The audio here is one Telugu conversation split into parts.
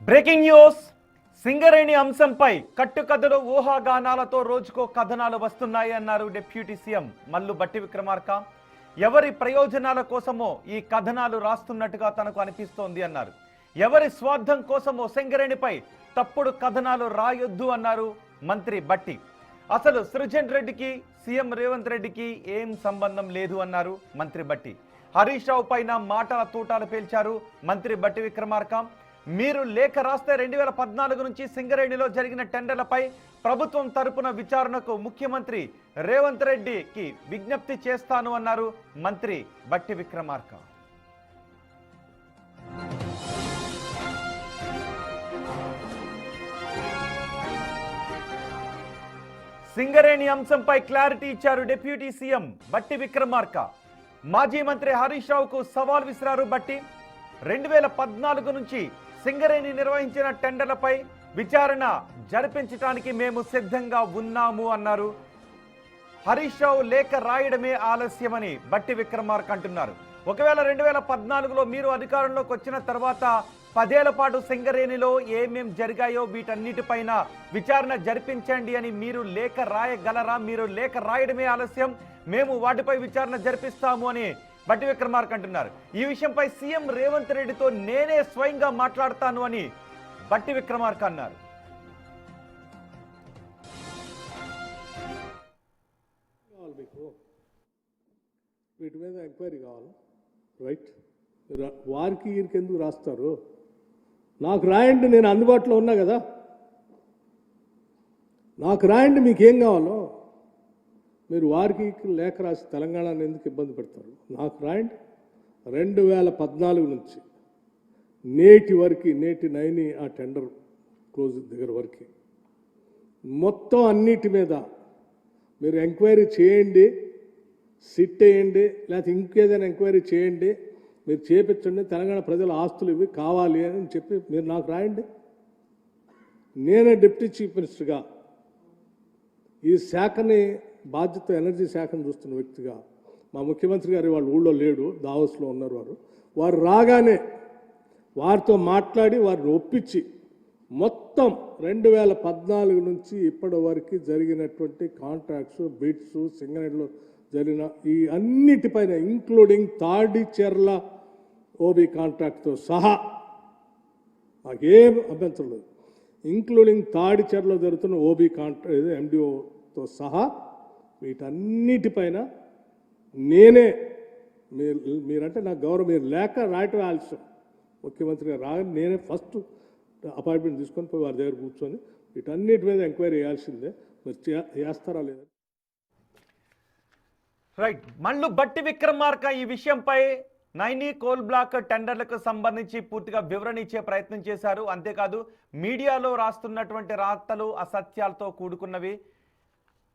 Breaking news. సింగరేణి అంశంపై కట్టుకథలు ఊహాగానాలతో రోజుకో కథనాలు వస్తున్నాయి అన్నారు డిప్యూటీ సీఎం మల్లు బట్టి విక్రమార్క. ఎవరి ప్రయోజనాల కోసమో ఈ కథనాలు రాస్తున్నట్టుగా తనకు అనిపిస్తోంది అన్నారు. ఎవరి స్వార్థం కోసమో సింగరేణిపై తప్పుడు కథనాలు రాయొద్దు అన్నారు మంత్రి బట్టి. అసలు సృజన్ రెడ్డికి సీఎం రేవంత్ రెడ్డికి ఏం సంబంధం లేదు అన్నారు మంత్రి బట్టి. హరీష్ రావు పైన మాటల తూటాలు పేల్చారు మంత్రి బట్టి విక్రమార్క. మీరు లేఖ రాస్తే 2014 నుంచి సింగరేణిలో జరిగిన టెండర్లపై ప్రభుత్వం తరపున విచారణకు ముఖ్యమంత్రి రేవంత్ రెడ్డికి విజ్ఞప్తి చేస్తాను అన్నారు మంత్రి బట్టి విక్రమార్క. సింగరేణి అంశంపై క్లారిటీ ఇచ్చారు డిప్యూటీ సీఎం బట్టి విక్రమార్క. మాజీ మంత్రి హరీష్ రావుకు సవాల్ విసిరారు బట్టి. 2014 నుంచి సింగరేణి నిర్వహించిన టెండర్లపై విచారణ జరిపించడానికి మేము సిద్ధంగా ఉన్నాము అన్నారు. హరీష్ రావు లేఖ రాయడమే ఆలస్యమని బట్టి విక్రమార్క అంటున్నారు. ఒకవేళ 2014లో మీరు అధికారంలోకి వచ్చిన తర్వాత 10 ఏళ్ల పాటు సింగరేణిలో ఏమేం జరిగాయో వీటన్నిటిపైన విచారణ జరిపించండి అని మీరు లేఖ రాయగలరా? మీరు లేఖ రాయడమే ఆలస్యం, మేము వాటిపై విచారణ జరిపిస్తాము అని బట్టి విక్రమార్క అంటున్నారు. ఈ విషయంపై సీఎం రేవంత్ రెడ్డితో నేనే స్వయంగా మాట్లాడతాను అని బట్టి విక్రమార్క అన్నారు. వీటి మీద ఎంక్వైరీ కావాలి, రైట్? వారికి వీరికి ఎందుకు రాస్తారు? నాకు రాయండి, నేను అందుబాటులో ఉన్నా కదా. నాకు రాయండి, మీకేం కావాలో. మీరు వారికి లేఖ రాసి తెలంగాణను ఎందుకు ఇబ్బంది పెడతారు? నాకు రాయండి. 2014 నుంచి నేటి వరకు, నేటి 9 ఆ టెండర్ క్లోజ్ దగ్గర వరకు మొత్తం అన్నిటి మీద మీరు ఎంక్వైరీ చేయండి, సిట్ వేయండి, లేకపోతే ఇంకేదైనా ఎంక్వైరీ చేయండి, మీరు చేపించండి. తెలంగాణ ప్రజల ఆస్తులు ఇవి కావాలి అని చెప్పి మీరు నాకు రాయండి. నేనే డిప్యూటీ చీఫ్ మినిస్టర్గా ఈ శాఖని బాధ్యత, ఎనర్జీ శాఖను చూస్తున్న వ్యక్తిగా, మా ముఖ్యమంత్రి గారు వాళ్ళ ఊళ్ళో లేడు, దావోస్లో ఉన్నారు. వారు రాగానే వారితో మాట్లాడి వారిని ఒప్పించి మొత్తం 2014 నుంచి ఇప్పటి వరకు జరిగినటువంటి కాంట్రాక్ట్స్, బిడ్స్, సింగరేణిలో జరిగిన ఈ అన్నిటిపైన ఇంక్లూడింగ్ తాడిచెర్ల ఓబీ కాంట్రాక్ట్తో సహా మాకేం అభ్యంతరం లేదు. ఇంక్లూడింగ్ తాడిచెర్లో జరుగుతున్న ఓబీ కాంట్రాక్ట్ ఎండిఓతో సహా వీటన్నిటిపైన నేనే, మీరంటే నాకు గౌరవం, మీరు లేక రాయటం ఆలస్యం. ముఖ్యమంత్రి గారు రాగానే నేనే ఫస్ట్ అపాయింట్మెంట్ తీసుకొని పోయి వారి దగ్గర కూర్చొని వీటన్నిటి మీద ఎంక్వైరీ చేయాల్సిందే. మీరు చేస్తారా లేదా? రైట్. మల్లు బట్టి విక్రమార్క ఈ విషయంపై నైని కోల్ బ్లాక్ టెండర్లకు సంబంధించి పూర్తిగా వివరణ ఇచ్చే ప్రయత్నం చేశారు. అంతేకాదు మీడియాలో రాస్తున్నటువంటి రాతలు అసత్యాలతో కూడుకున్నవి,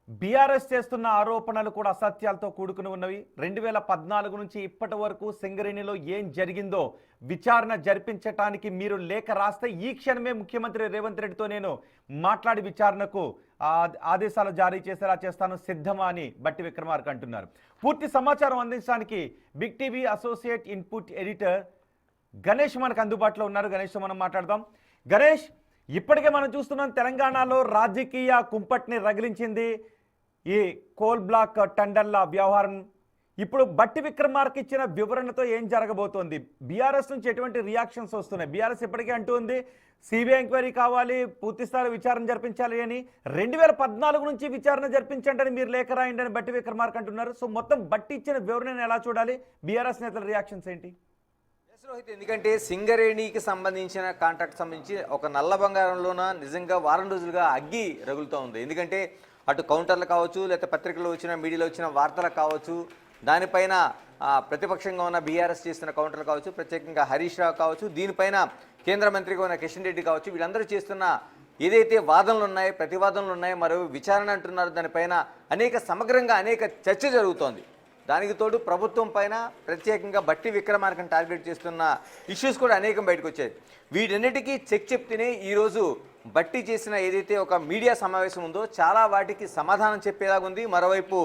బీఆర్ఎస్ చేస్తున్న ఆరోపణలు కూడా అసత్యాలతో కూడుకుని ఉన్నవి. 2014 నుంచి ఇప్పటి వరకు సింగరేణిలో ఏం జరిగిందో విచారణ జరిపించడానికి మీరు లేఖ రాస్తే ఈ క్షణమే ముఖ్యమంత్రి రేవంత్ రెడ్డితో నేను మాట్లాడి విచారణకు ఆదేశాలు జారీ చేసేలా చేస్తాను, సిద్ధమా అని బట్టి విక్రమార్క అంటున్నారు. పూర్తి సమాచారం అందించడానికి Big TV associate input editor Ganesh మనకు అందుబాటులో ఉన్నారు. గణేష్తో మనం మాట్లాడదాం. గణేష్, ఇప్పటికే మనం చూస్తున్నాం తెలంగాణలో రాజకీయ కుంపట్ని రగిలించింది ఈ కోల్ బ్లాక్ టెండర్ల వ్యవహారం. ఇప్పుడు బట్టి విక్రమార్క ఇచ్చిన వివరణతో ఏం జరగబోతోంది? బీఆర్ఎస్ నుంచి ఎటువంటి రియాక్షన్స్ వస్తున్నాయి? బీఆర్ఎస్ ఇప్పటికే అంటుంది సిబిఐ ఎంక్వైరీ కావాలి, పూర్తిస్థాయి విచారణ జరిపించాలి అని. 2014 నుంచి విచారణ జరిపించండి అని మీరు లేఖ రాయండి అని బట్టి విక్రమార్క అంటున్నారు. సో మొత్తం బట్టి ఇచ్చిన వివరణను ఎలా చూడాలి? బీఆర్ఎస్ నేతల రియాక్షన్స్ ఏంటి? రోహిత్, ఎందుకంటే సింగరేణికి సంబంధించిన కాంట్రాక్ట్ సంబంధించి ఒక నల్ల బంగారంలోన నిజంగా వారం రోజులుగా అగ్గి రగులుతూ ఉంది. ఎందుకంటే అటు కౌంటర్లు కావచ్చు, లేకపోతే పత్రికల్లో వచ్చిన, మీడియాలో వచ్చిన వార్తలు కావచ్చు, దానిపైన ప్రతిపక్షంగా ఉన్న బీఆర్ఎస్ చేస్తున్న కౌంటర్లు కావచ్చు, ప్రత్యేకంగా హరీష్ రావు కావచ్చు, దీనిపైన కేంద్ర మంత్రిగా ఉన్న కిషన్ రెడ్డి కావచ్చు, వీళ్ళందరూ చేస్తున్న ఏదైతే వాదనలు ఉన్నాయో, ప్రతివాదనలు ఉన్నాయో, మరో విచారణ అంటున్నారు, దానిపైన సమగ్రంగా అనేక చర్చ జరుగుతోంది. దానికి తోడు ప్రభుత్వం పైన ప్రత్యేకంగా బట్టి విక్రమార్కను టార్గెట్ చేస్తున్న ఇష్యూస్ కూడా అనేకం బయటకు వచ్చాయి. వీటన్నిటికీ చెక్ చెప్తేనే ఈరోజు బట్టి చేసిన ఏదైతే ఒక మీడియా సమావేశం ఉందో చాలా వాటికి సమాధానం చెప్పేలాగుంది. మరోవైపు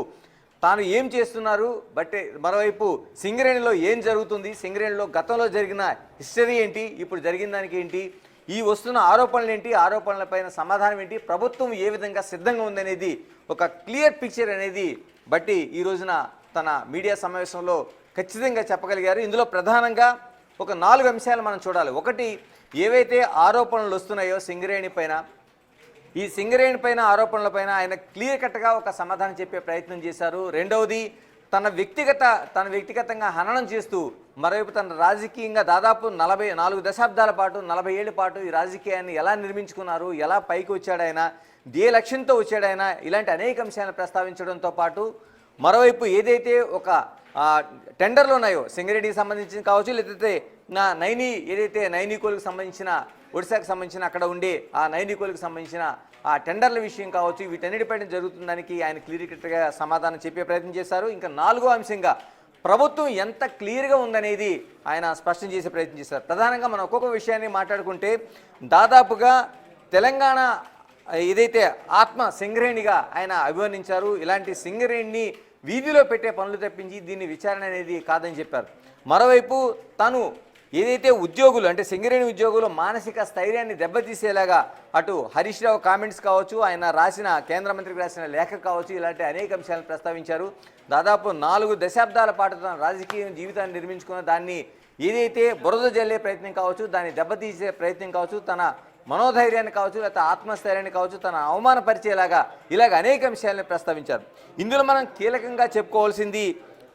తాను ఏం చేస్తున్నారు, బట్ మరోవైపు సింగరేణిలో ఏం జరుగుతుంది, సింగరేణిలో గతంలో జరిగిన హిస్టరీ ఏంటి, ఇప్పుడు జరిగిన దానికి ఏంటి, ఈ వస్తున్న ఆరోపణలు ఏంటి, ఆరోపణలపైన సమాధానం ఏంటి, ప్రభుత్వం ఏ విధంగా సిద్ధంగా ఉందనేది ఒక క్లియర్ పిక్చర్ అనేది బట్టి ఈ రోజున తన మీడియా సమావేశంలో ఖచ్చితంగా చెప్పగలిగారు. ఇందులో ప్రధానంగా ఒక 4 అంశాలు మనం చూడాలి. ఒకటి, ఏవైతే ఆరోపణలు వస్తున్నాయో సింగరేణి పైన, ఈ సింగరేణి పైన ఆరోపణలపైన ఆయన క్లియర్ కట్గా ఒక సమాధానం చెప్పే ప్రయత్నం చేశారు. రెండవది, తన వ్యక్తిగతంగా హననం చేస్తూ మరోవైపు తన రాజకీయంగా దాదాపు 44 దశాబ్దాల పాటు 40 ఏళ్ల పాటు ఈ రాజకీయాన్ని ఎలా నిర్మించుకున్నారు, ఎలా పైకి వచ్చాడు ఆయన, ఏ లక్ష్యంతో వచ్చాడు ఆయన, ఇలాంటి అనేక అంశాలను ప్రస్తావించడంతో పాటు మరోవైపు ఏదైతే ఒక టెండర్లు ఉన్నాయో సింగరేణికి సంబంధించిన కావచ్చు, లేకపోతే నైనీ కోల్కి సంబంధించిన ఒడిశాకు సంబంధించిన అక్కడ ఉండే ఆ నైనీ కోల్కి సంబంధించిన ఆ టెండర్ల విషయం కావచ్చు, వీటన్నిటిపైన జరుగుతుందానికి ఆయన క్లియర్గా సమాధానం చెప్పే ప్రయత్నం చేశారు. ఇంకా 4వ అంశంగా ప్రభుత్వం ఎంత క్లియర్గా ఉందనేది ఆయన స్పష్టం చేసే ప్రయత్నం చేశారు. ప్రధానంగా మనం ఒక్కొక్క విషయాన్ని మాట్లాడుకుంటే దాదాపుగా తెలంగాణ ఏదైతే ఆత్మ సింగరేణిగా ఆయన అభివర్ణించారు. ఇలాంటి సింగరేణిని వీధిలో పెట్టే పనులు తప్పించి దీన్ని విచారణ అనేది కాదని చెప్పారు. మరోవైపు తను ఏదైతే ఉద్యోగులు అంటే సింగరేణి ఉద్యోగులు మానసిక స్థైర్యాన్ని దెబ్బతీసేలాగా అటు హరీష్ రావు కామెంట్స్ కావచ్చు, ఆయన రాసిన కేంద్ర మంత్రికి రాసిన లేఖ కావచ్చు, ఇలాంటి అనేక అంశాలను ప్రస్తావించారు. దాదాపు 4 దశాబ్దాల పాటు తన రాజకీయ జీవితాన్ని నిర్మించుకున్న దాన్ని ఏదైతే బురద జల్లే ప్రయత్నం కావచ్చు, దాన్ని దెబ్బతీసే ప్రయత్నం కావచ్చు, తన మనోధైర్యాన్ని కావచ్చు, లేకపోతే ఆత్మస్థైర్యాన్ని కావచ్చు, తన అవమానపరిచేలాగా ఇలాగ అనేక అంశాలను ప్రస్తావించారు. ఇందులో మనం కీలకంగా చెప్పుకోవాల్సింది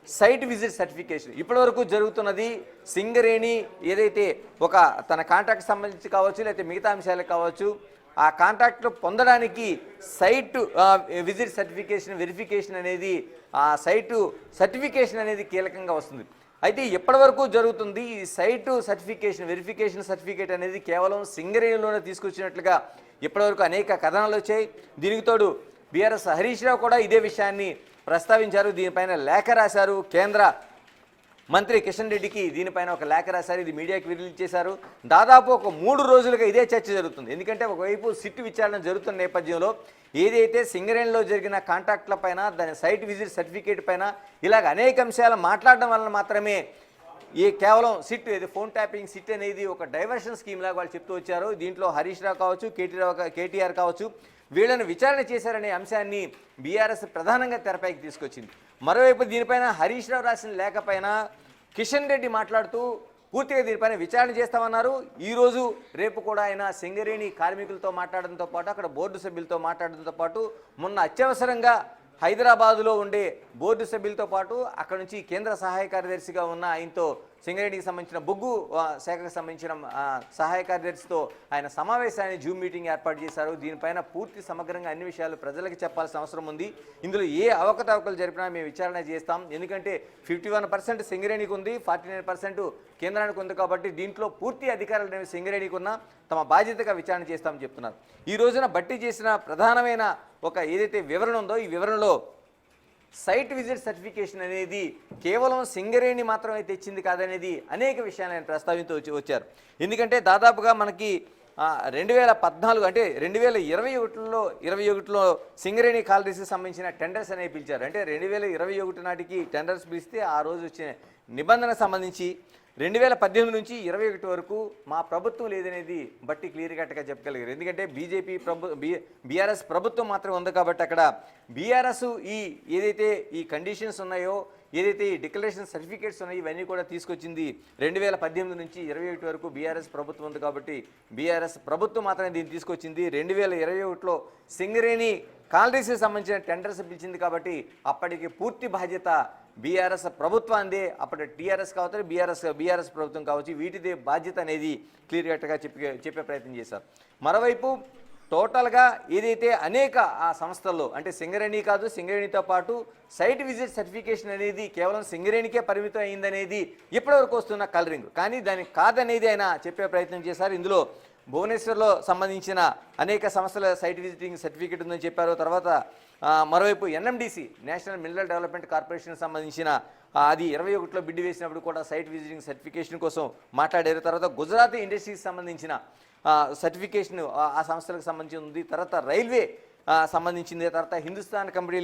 సైట్ విజిట్ సర్టిఫికేషన్. ఇప్పటివరకు జరుగుతున్నది సింగరేణి ఏదైతే ఒక తన కాంట్రాక్ట్ సంబంధించి కావచ్చు, లేకపోతే మిగతా అంశాలకు కావచ్చు, ఆ కాంట్రాక్ట్లు పొందడానికి సైట్ విజిట్ సర్టిఫికేషన్ వెరిఫికేషన్ అనేది ఆ సైటు సర్టిఫికేషన్ అనేది కీలకంగా వస్తుంది. అయితే ఎప్పటివరకు జరుగుతుంది ఈ సైటు సర్టిఫికేషన్ వెరిఫికేషన్ సర్టిఫికేట్ అనేది కేవలం సింగరేణిలోనే తీసుకొచ్చినట్లుగా ఇప్పటివరకు అనేక కథనాలు వచ్చాయి. దీనికి తోడు బీఆర్ఎస్ హరీష్ రావు కూడా ఇదే విషయాన్ని ప్రస్తావించారు. దీనిపైన లేఖ రాశారు. కేంద్ర మంత్రి కిషన్ రెడ్డికి దీనిపైన ఒక లేఖ రాశారు. ఇది మీడియాకి రిలీజ్ చేశారు. దాదాపు ఒక 3 రోజులుగా ఇదే చర్చ జరుగుతుంది. ఎందుకంటే ఒకవైపు సిట్ విచారణ జరుగుతున్న నేపథ్యంలో ఏదైతే సింగరేణిలో జరిగిన కాంట్రాక్ట్ల పైన, దాని సైట్ విజిట్ సర్టిఫికేట్ పైన ఇలాగ అనేక అంశాలు మాట్లాడడం వలన మాత్రమే కేవలం సిట్ ఏది ఫోన్ ట్యాపింగ్ సిట్ అనేది ఒక డైవర్షన్ స్కీమ్ లాగా వాళ్ళు చెప్తూ వచ్చారు. దీంట్లో హరీష్ రావు కావచ్చు, కేటీఆర్ కావచ్చు, వీళ్ళని విచారణ చేశారనే అంశాన్ని బీఆర్ఎస్ ప్రధానంగా తెరపైకి తీసుకొచ్చింది. మరోవైపు దీనిపైన హరీష్ రావు రాసిన లేఖపైన కిషన్ రెడ్డి మాట్లాడుతూ పూర్తిగా దీనిపైన విచారణ చేస్తామన్నారు. ఈరోజు రేపు కూడా ఆయన సింగరేణి కార్మికులతో మాట్లాడడంతో పాటు అక్కడ బోర్డు సభ్యులతో మాట్లాడడంతో పాటు మొన్న అత్యవసరంగా హైదరాబాదులో ఉండే బోర్డు సభ్యులతో పాటు అక్కడ నుంచి కేంద్ర సహాయ కార్యదర్శిగా ఉన్న ఆయనతో సింగరేణికి సంబంధించిన బొగ్గు శాఖకు సంబంధించిన సహాయ కార్యదర్శితో ఆయన సమావేశాన్ని జూమ్ మీటింగ్ ఏర్పాటు చేశారు. దీనిపైన పూర్తి సమగ్రంగా అన్ని విషయాలు ప్రజలకు చెప్పాల్సిన అవసరం ఉంది. ఇందులో ఏ అవకతవకలు జరిపినా మేము విచారణ చేస్తాం. ఎందుకంటే 51% సింగరేణికి ఉంది, 49% కేంద్రానికి ఉంది. కాబట్టి దీంట్లో పూర్తి అధికారాలు అనేవి సింగరేణికి ఉన్న తమ బాధ్యతగా విచారణ చేస్తామని చెప్తున్నారు. ఈ రోజున బట్టి చేసిన ప్రధానమైన ఒక ఏదైతే వివరణ ఉందో ఈ వివరణలో సైట్ విజిట్ సర్టిఫికేషన్ అనేది కేవలం సింగరేణి మాత్రమే తెచ్చింది కాదనేది అనేక విషయాలు ఆయన ప్రస్తావిస్తూ వచ్చారు. ఎందుకంటే దాదాపుగా మనకి 2014 అంటే 2021లో సింగరేణి కాలరీస్కి సంబంధించిన టెండర్స్ అనేవి పిలిచారు. అంటే 2021 నాటికి టెండర్స్ పిలిస్తే ఆ రోజు వచ్చిన నిబంధన సంబంధించి 2018 నుంచి 21 వరకు మా ప్రభుత్వం లేదనేది బట్టి క్లియర్ కట్గా చెప్పగలిగారు. ఎందుకంటే బీఆర్ఎస్ ప్రభుత్వం మాత్రమే ఉంది కాబట్టి అక్కడ బీఆర్ఎస్ ఏదైతే ఈ కండిషన్స్ ఉన్నాయో, ఏదైతే ఈ డిక్లరేషన్ సర్టిఫికేట్స్ ఉన్నాయో ఇవన్నీ కూడా తీసుకొచ్చింది 2018 నుంచి 21 వరకు బీఆర్ఎస్ ప్రభుత్వం ఉంది కాబట్టి బీఆర్ఎస్ ప్రభుత్వం మాత్రమే దీన్ని తీసుకొచ్చింది. 2021లో సింగరేణి కాలరీస్కి సంబంధించిన టెండర్స్ పిలిచింది కాబట్టి అప్పటికి పూర్తి బాధ్యత బీఆర్ఎస్ ప్రభుత్వాన్ని, అప్పటి టీఆర్ఎస్ కావచ్చు, బీఆర్ఎస్ ప్రభుత్వం కావచ్చు, వీటిదే బాధ్యత అనేది క్లియర్ కట్గా చెప్పే ప్రయత్నం చేశారు. మరోవైపు టోటల్గా ఏదైతే అనేక ఆ సంస్థల్లో అంటే సింగరేణి కాదు, సింగరేణితో పాటు సైట్ విజిట్ సర్టిఫికేషన్ అనేది కేవలం సింగరేణికే పరిమితం అయిందనేది ఇప్పటివరకు వస్తున్న కలరింగ్. కానీ దానికి కాదనేది ఆయన చెప్పే ప్రయత్నం చేశారు. ఇందులో భువనేశ్వర్లో సంబంధించిన అనేక సంస్థల సైట్ విజిటింగ్ సర్టిఫికేట్ ఉందని చెప్పారు. తర్వాత మరోవైపు NMDC national mineral development corporation సంబంధించిన అది 21లో బిడ్ వేసినప్పుడు కూడా సైట్ విజిటింగ్ సర్టిఫికేషన్ కోసం మాట్లాడారు. తర్వాత గుజరాత్ ఇండస్ట్రీకి సంబంధించిన సర్టిఫికేషన్ ఆ సంస్థలకు సంబంధించి ఉంది. తర్వాత రైల్వే సంబంధించింది. తర్వాత హిందుస్థాన్ కంపెనీ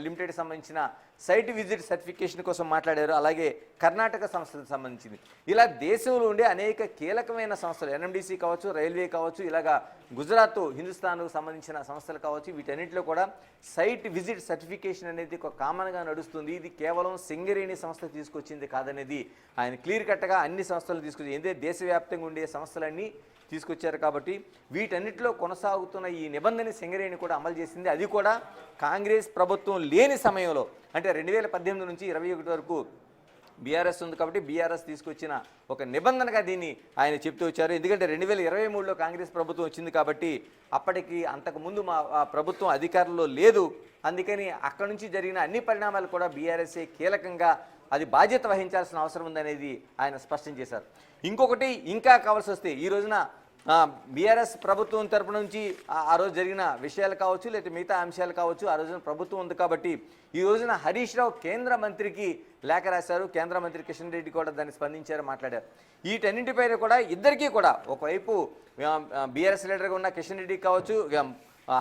లిమిటెడ్ సంబంధించిన సైట్ విజిట్ సర్టిఫికేషన్ కోసం మాట్లాడారు. అలాగే కర్ణాటక సంస్థలకు సంబంధించింది. ఇలా దేశంలో ఉండే అనేక కీలకమైన సంస్థలు, ఎన్ఎండిసి కావచ్చు, రైల్వే కావచ్చు, ఇలాగా గుజరాత్ హిందుస్థాన్కు సంబంధించిన సంస్థలు కావచ్చు, వీటన్నిటిలో కూడా సైట్ విజిట్ సర్టిఫికేషన్ అనేది ఒక కామన్గా నడుస్తుంది. ఇది కేవలం సింగరేణి సంస్థ తీసుకొచ్చింది కాదనేది ఆయన క్లియర్ కట్గా అన్ని సంస్థలు తీసుకొచ్చి, ఏదైతే దేశవ్యాప్తంగా ఉండే సంస్థలన్నీ తీసుకొచ్చారు. కాబట్టి వీటన్నిటిలో కొనసాగుతున్న ఈ నిబంధన సింగరేణి కూడా అమలు చేసింది. అది కూడా కాంగ్రెస్ ప్రభుత్వం లేని సమయంలో, అంటే 2018 నుంచి 21 వరకు బీఆర్ఎస్ ఉంది కాబట్టి బీఆర్ఎస్ తీసుకొచ్చిన ఒక నిబంధనగా దీన్ని ఆయన చెప్తూ వచ్చారు. ఎందుకంటే 2023లో కాంగ్రెస్ ప్రభుత్వం వచ్చింది కాబట్టి అప్పటికి అంతకుముందు మా ప్రభుత్వం అధికారంలో లేదు. అందుకని అక్కడి నుంచి జరిగిన అన్ని పరిణామాలు కూడా బీఆర్ఎస్ఏ కీలకంగా అది బాధ్యత వహించాల్సిన అవసరం ఉందనేది ఆయన స్పష్టం చేశారు. ఇంకొకటి ఇంకా కావాల్సి వస్తే ఈ రోజున బీఆర్ఎస్ ప్రభుత్వం తరపు నుంచి ఆ రోజు జరిగిన విషయాలు కావచ్చు, లేదా మిగతా అంశాలు కావచ్చు, ఆ రోజున ప్రభుత్వం ఉంది కాబట్టి ఈ రోజున హరీష్ రావు కేంద్ర మంత్రికి లేఖ రాశారు. కేంద్ర మంత్రి కిషన్ రెడ్డి కూడా దాన్ని స్పందించారు, మాట్లాడారు. వీటన్నింటిపైన కూడా ఇద్దరికీ కూడా ఒకవైపు బీఆర్ఎస్ లీడర్గా ఉన్న కిషన్ రెడ్డి కావచ్చు,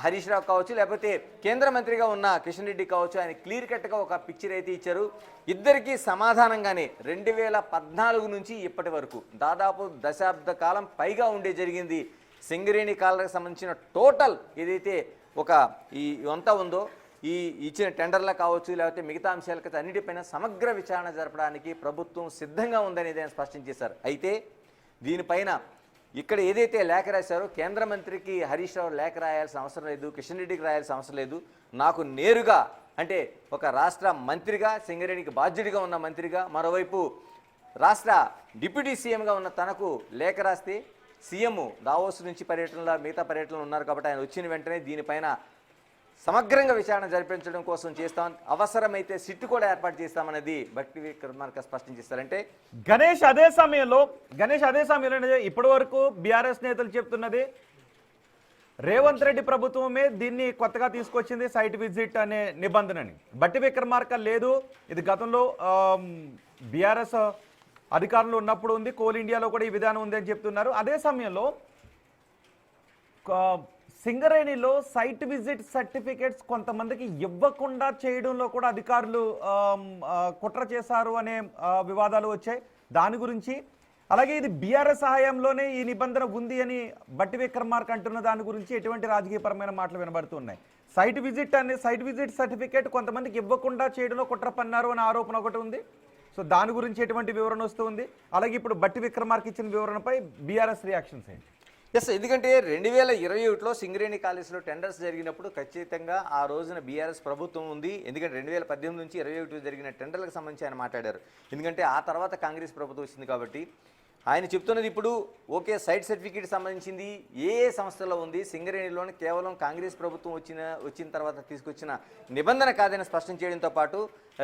హరీష్ రావు కావచ్చు, లేకపోతే కేంద్ర మంత్రిగా ఉన్న కిషన్ రెడ్డి కావచ్చు, ఆయన క్లియర్ కట్గా ఒక పిక్చర్ అయితే ఇచ్చారు. ఇద్దరికీ సమాధానంగానే 2014 నుంచి ఇప్పటి వరకు దాదాపు దశాబ్ద కాలం పైగా ఉండే జరిగింది. సింగరేణి కాలరకు సంబంధించిన టోటల్ ఏదైతే ఒక ఈ అంతా ఉందో, ఈ ఇచ్చిన టెండర్లు కావచ్చు, లేకపోతే మిగతా అంశాలకు అన్నిటిపైన సమగ్ర విచారణ జరపడానికి ప్రభుత్వం సిద్ధంగా ఉందనేది ఆయన స్పష్టం చేశారు. అయితే దీనిపైన ఇక్కడ ఏదైతే లేఖ రాశారో, కేంద్ర మంత్రికి హరీష్ రావు లేఖ రాయాల్సిన అవసరం లేదు, కిషన్ రెడ్డికి రాయాల్సిన అవసరం లేదు, నాకు నేరుగా, అంటే ఒక రాష్ట్ర మంత్రిగా, సింగరేణికి బాధ్యుడిగా ఉన్న మంత్రిగా, మరోవైపు రాష్ట్ర డిప్యూటీ సీఎంగా ఉన్న తనకు లేఖ రాస్తే, సీఎం దావోస్ నుంచి పర్యటనలో మిగతా పర్యటనలు ఉన్నారు కాబట్టి ఆయన వచ్చిన వెంటనే దీనిపైన సమగ్రంగా విచారణ జరిపించడం కోసం చేస్తాం, అవసరమైతే సిట్టు కూడా ఏర్పాటు చేస్తామన్నది భట్టి విక్రమార్క స్పష్టం చేస్తారంటే గణేష్ అదే సమయంలో ఇప్పటి వరకు బీఆర్ఎస్ నేతలు చెప్తున్నది రేవంత్ రెడ్డి ప్రభుత్వమే దీన్ని కొత్తగా తీసుకొచ్చింది సైట్ విజిట్ అనే నిబంధనని. భట్టి విక్రమార్క లేదు, ఇది గతంలో బీఆర్ఎస్ అధికారంలో ఉన్నప్పుడు ఉంది, కోల్ ఇండియాలో కూడా ఈ విధానం ఉంది అని చెప్తున్నారు. అదే సమయంలో సింగరేణిలో సైట్ విజిట్ సర్టిఫికేట్స్ కొంతమందికి ఇవ్వకుండా చేయడంలో కూడా అధికారులు కుట్ర చేశారు అనే వివాదాలు వచ్చాయి. దాని గురించి, అలాగే ఇది బీఆర్ఎస్ సహాయంలోనే ఈ నిబంధన ఉంది అని భట్టి విక్రమార్క అంటున్న దాని గురించి ఎటువంటి రాజకీయపరమైన మాటలు వినబడుతున్నాయి. సైట్ విజిట్ సర్టిఫికేట్ కొంతమందికి ఇవ్వకుండా చేయడంలో కుట్ర పన్నారు అనే ఆరోపణ ఒకటి ఉంది. సో దాని గురించి ఎటువంటి వివరణ వస్తుంది, అలాగే ఇప్పుడు భట్టి విక్రమార్క ఇచ్చిన వివరణపై బీఆర్ఎస్ రియాక్షన్స్ ఏంటి? ఎస్, ఎందుకంటే 2021లో సింగరేణి కాలేజీలో టెండర్స్ జరిగినప్పుడు ఖచ్చితంగా ఆ రోజున బీఆర్ఎస్ ప్రభుత్వం ఉంది. ఎందుకంటే 2018 నుంచి 2021 జరిగిన టెండర్లకు సంబంధించి ఆయన మాట్లాడారు. ఎందుకంటే ఆ తర్వాత కాంగ్రెస్ ప్రభుత్వం వచ్చింది కాబట్టి ఆయన చెప్తున్నది ఇప్పుడు ఓకే, సైట్ సర్టిఫికేట్ సంబంధించింది ఏ సంస్థలో ఉంది, సింగరేణిలోని కేవలం కాంగ్రెస్ ప్రభుత్వం వచ్చిన తర్వాత తీసుకొచ్చిన నిబంధన కాదని స్పష్టం చేయడంతో పాటు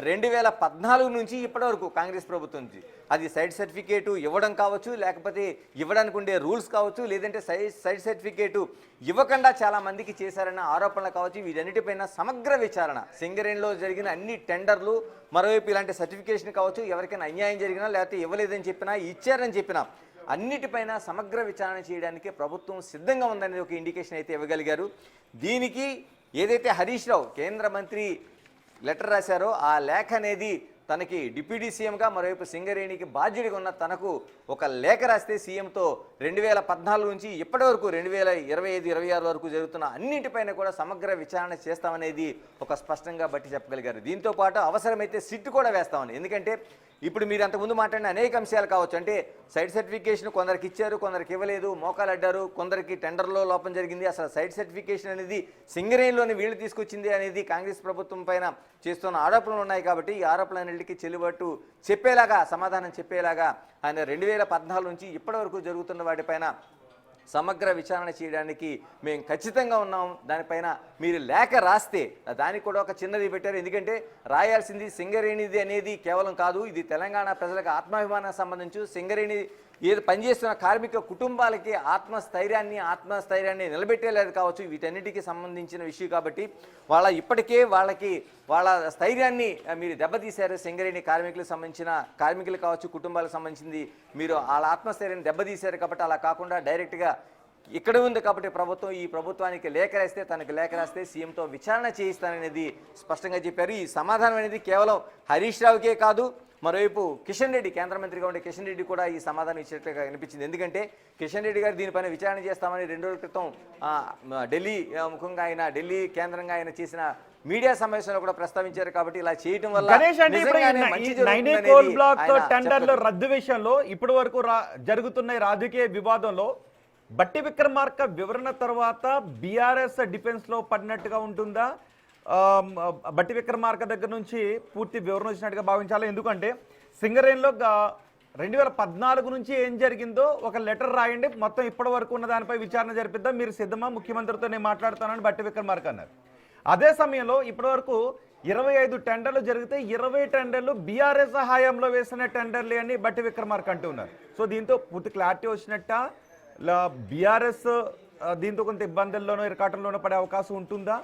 2014 నుంచి ఇప్పటి వరకు కాంగ్రెస్ ప్రభుత్వం నుంచి అది సైట్ సర్టిఫికేటు ఇవ్వడం కావచ్చు, లేకపోతే ఇవ్వడానికి ఉండే రూల్స్ కావచ్చు, లేదంటే సైట్ సర్టిఫికేటు ఇవ్వకుండా చాలా మందికి చేశారన్న ఆరోపణలు కావచ్చు, వీటన్నిటిపైన సమగ్ర విచారణ, సింగరేణిలో జరిగిన అన్ని టెండర్లు, మరోవైపు ఇలాంటి సర్టిఫికేషన్ కావచ్చు, ఎవరికైనా అన్యాయం జరిగినా లేకపోతే ఇవ్వలేదని చెప్పినా ఇచ్చారని చెప్పినా అన్నిటిపైన సమగ్ర విచారణ చేయడానికి ప్రభుత్వం సిద్ధంగా ఉందనేది ఒక ఇండికేషన్ అయితే ఇవ్వగలిగారు. దీనికి ఏదైతే హరీష్ రావు కేంద్ర మంత్రి లెటర్ రాశారో ఆ లేఖ అనేది తనకి డిప్యూటీ సీఎంగా, మరోవైపు సింగరేణికి బాధ్యుడిగా ఉన్న తనకు ఒక లేఖ రాస్తే సీఎంతో 2014 నుంచి ఇప్పటి వరకు 2025-26 వరకు జరుగుతున్న అన్నింటిపైన కూడా సమగ్ర విచారణ చేస్తామనేది ఒక స్పష్టంగా బట్టి చెప్పగలిగారు. దీంతో పాటు అవసరమైతే సిట్టు కూడా వేస్తామని. ఎందుకంటే ఇప్పుడు మీరు అంతకుముందు మాట్లాడిన అనేక అంశాలు కావచ్చు, అంటే సైట్ సర్టిఫికేషన్ కొందరికి ఇచ్చారు, కొందరికి ఇవ్వలేదు, మోకాలు అడ్డారు, కొందరికి టెండర్లో లోపం జరిగింది, అసలు సైట్ సర్టిఫికేషన్ అనేది సింగరేణిలోని వీళ్ళు తీసుకొచ్చింది అనేది కాంగ్రెస్ ప్రభుత్వం పైన చేస్తున్న ఆరోపణలు ఉన్నాయి. కాబట్టి ఈ ఆరోపణలన్నింటికి చెల్లుబాటు చెప్పేలాగా, సమాధానం చెప్పేలాగా ఆయన 2014 నుంచి ఇప్పటి వరకు జరుగుతున్న వాటిపైన సమగ్ర విచారణ చేయడానికి మేము ఖచ్చితంగా ఉన్నాం, దానిపైన మీరు లేఖ రాస్తే దానికి కూడా ఒక చిన్నది పెట్టారు. ఎందుకంటే రాయాల్సింది సింగరేణిది అనేది కేవలం కాదు, ఇది తెలంగాణ ప్రజలకు ఆత్మాభిమానానికి సంబంధించి సింగరేణి ఏది పనిచేస్తున్న కార్మిక కుటుంబాలకి ఆత్మస్థైర్యాన్ని నిలబెట్టేలేదు కావచ్చు, వీటన్నిటికీ సంబంధించిన విషయం కాబట్టి ఇప్పటికే వాళ్ళ స్థైర్యాన్ని మీరు దెబ్బతీశారు. సింగరేణి కార్మికులకు సంబంధించిన కార్మికులు కావచ్చు, కుటుంబాలకు సంబంధించింది మీరు వాళ్ళ ఆత్మస్థైర్యాన్ని దెబ్బతీశారు. కాబట్టి అలా కాకుండా డైరెక్ట్గా ఇక్కడ ఉంది కాబట్టి ప్రభుత్వం ఈ ప్రభుత్వానికి లేఖ రాస్తే తనకు లేఖ రాస్తే సీఎంతో విచారణ చేయిస్తాననేది స్పష్టంగా చెప్పారు. ఈ సమాధానం అనేది కేవలం హరీష్ రావుకే కాదు, మరోవైపు కిషన్ రెడ్డి, కేంద్ర మంత్రిగా ఉండే కిషన్ రెడ్డి కూడా ఈ సమాధానం ఇచ్చినట్లుగా అనిపించింది. ఎందుకంటే కిషన్ రెడ్డి గారు దీనిపైన విచారణ చేస్తామని 2 రోజుల క్రితం ఢిల్లీ ముఖంగా ఢిల్లీ కేంద్రంగా ఆయన చేసిన మీడియా సమావేశంలో కూడా ప్రస్తావించారు. కాబట్టి ఇలా చేయడం వల్ల గణేష్ అంటే ఇప్పుడు నైనీ కోల్ బ్లాక్ టెండర్ల రద్దు విషయంలో ఇప్పటి వరకు జరుగుతున్న రాజకీయ వివాదంలో బట్టి విక్రమార్క వివరణ తర్వాత బీఆర్ఎస్ డిఫెన్స్ లో పడినట్టుగా ఉంటుందా? బట్టి విక్రమార్క దగ్గర నుంచి పూర్తి వివరణ వచ్చినట్టుగా భావించాలి. ఎందుకంటే సింగరేణిలో 2014 నుంచి ఏం జరిగిందో ఒక లెటర్ రాయండి, మొత్తం ఇప్పటి వరకు ఉన్న దానిపై విచారణ జరిపిద్దాం, మీరు సిద్ధమా, ముఖ్యమంత్రితో నేను మాట్లాడుతానని బట్టి విక్రమార్క అన్నారు. అదే సమయంలో ఇప్పటి వరకు 25 టెండర్లు జరిగితే 20 టెండర్లు బీఆర్ఎస్ హయాంలో వేసిన టెండర్లే అని బట్టి విక్రమార్క అంటూ ఉన్నారు. సో దీంతో పూర్తి క్లారిటీ వచ్చినట్ట బీఆర్ఎస్ దీంతో కొంత ఇబ్బందుల్లోనో ఇరకాటంలోనో పడే అవకాశం ఉంటుందా,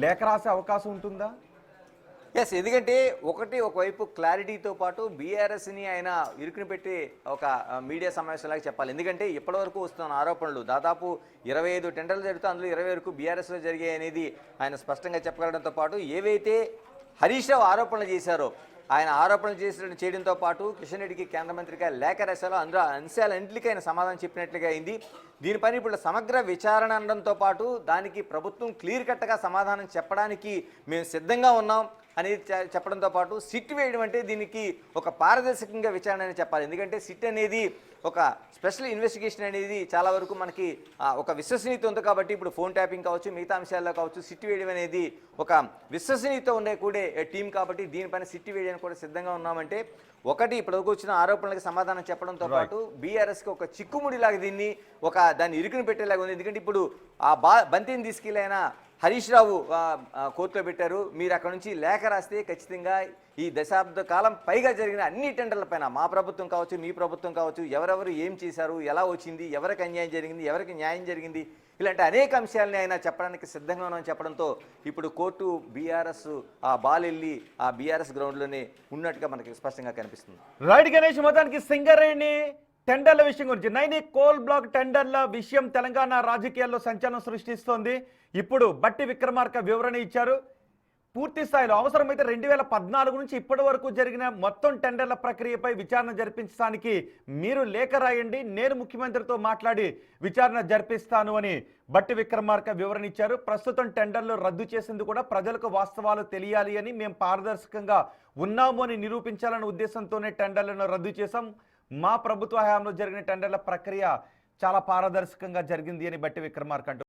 లేఖ రాసే అవకాశం ఉంటుందా? ఎస్, ఎందుకంటే ఒకవైపు క్లారిటీతో పాటు బీఆర్ఎస్ని ఆయన ఇరుకుని పెట్టి ఒక మీడియా సమావేశంలాగా చెప్పాలి. ఎందుకంటే ఇప్పటివరకు వస్తున్న ఆరోపణలు దాదాపు 25 టెండర్లు జరిగితే అందులో 20 వరకు బీఆర్ఎస్లో జరిగాయి అనేది ఆయన స్పష్టంగా చెప్పగలడంతో పాటు ఏవైతే హరీష్ రావు ఆరోపణలు చేశారో ఆయన ఆరోపణలు చేయడంతో పాటు కిషన్ రెడ్డికి కేంద్ర మంత్రిగా లేఖ రాశారో అందులో అంశాలన్నింటికీ ఆయన సమాధానం చెప్పినట్లుగా అయింది. దీనిపైన ఇప్పుడు సమగ్ర విచారణ అనడంతో పాటు దానికి ప్రభుత్వం క్లియర్ కట్గా సమాధానం చెప్పడానికి మేము సిద్ధంగా ఉన్నాం అనేది చెప్పడంతో పాటు సిట్ వేయడం అంటే దీనికి ఒక పారదర్శకంగా విచారణ అని చెప్పాలి. ఎందుకంటే సిట్ అనేది ఒక స్పెషల్ ఇన్వెస్టిగేషన్ అనేది చాలా వరకు మనకి ఒక విశ్వసనీయత ఉంది. కాబట్టి ఇప్పుడు ఫోన్ ట్యాపింగ్ కావచ్చు, మిగతా అంశాల్లో కావచ్చు, సిట్ వేయడం అనేది ఒక విశ్వసనీయత ఉండే కూడే టీం. కాబట్టి దీనిపైన సిట్ వేయడానికి కూడా సిద్ధంగా ఉన్నామంటే ఒకటి ఇప్పటివరకు వచ్చిన ఆరోపణలకు సమాధానం చెప్పడంతో పాటు బీఆర్ఎస్కి ఒక చిక్కుముడిలాగా దాన్ని ఇరుకుని పెట్టేలాగా ఉంది. ఎందుకంటే ఇప్పుడు ఆ బంతిని తీసుకెళ్ళైనా హరీష్ రావు కోర్టులో పెట్టారు, మీరు అక్కడ నుంచి లేఖ రాస్తే ఖచ్చితంగా ఈ దశాబ్ద కాలం పైగా జరిగిన అన్ని టెండర్ల పైన మా ప్రభుత్వం కావచ్చు, మీ ప్రభుత్వం కావచ్చు, ఎవరెవరు ఏం చేశారు, ఎలా వచ్చింది, ఎవరికి అన్యాయం జరిగింది, ఎవరికి న్యాయం జరిగింది, ఇలాంటి అనేక అంశాలని ఆయన చెప్పడానికి సిద్ధంగా ఉన్నామని చెప్పడంతో ఇప్పుడు కోర్టు బీఆర్ఎస్ ఆ బాల్ వెళ్ళి ఆ బీఆర్ఎస్ గ్రౌండ్లోనే ఉన్నట్టుగా మనకి స్పష్టంగా కనిపిస్తుంది. రైట్ గణేష్, మొత్తానికి సింగరేణి టెండర్ల విషయం గురించి నైనీ కోల్ బ్లాక్ టెండర్ల విషయం తెలంగాణ రాజకీయాల్లో సంచలనం సృష్టిస్తోంది. ఇప్పుడు బట్టి విక్రమార్క వివరణ ఇచ్చారు. పూర్తి స్థాయిలో అవసరమైతే 2014 నుంచి ఇప్పటి వరకు జరిగిన మొత్తం టెండర్ల ప్రక్రియపై విచారణ జరిపించడానికి మీరు లేఖ రాయండి, నేను ముఖ్యమంత్రితో మాట్లాడి విచారణ జరిపిస్తాను అని బట్టి విక్రమార్క వివరణ ఇచ్చారు. ప్రస్తుతం టెండర్లు రద్దు చేసింది కూడా ప్రజలకు వాస్తవాలు తెలియాలి అని, మేము పారదర్శకంగా ఉన్నాము అని నిరూపించాలనే ఉద్దేశంతోనే టెండర్లను రద్దు చేశాం. మా ప్రభుత్వ హయాంలో జరిగిన టెండర్ల ప్రక్రియ చాలా పారదర్శకంగా జరిగింది అని బట్టి విక్రమార్క అంటారు.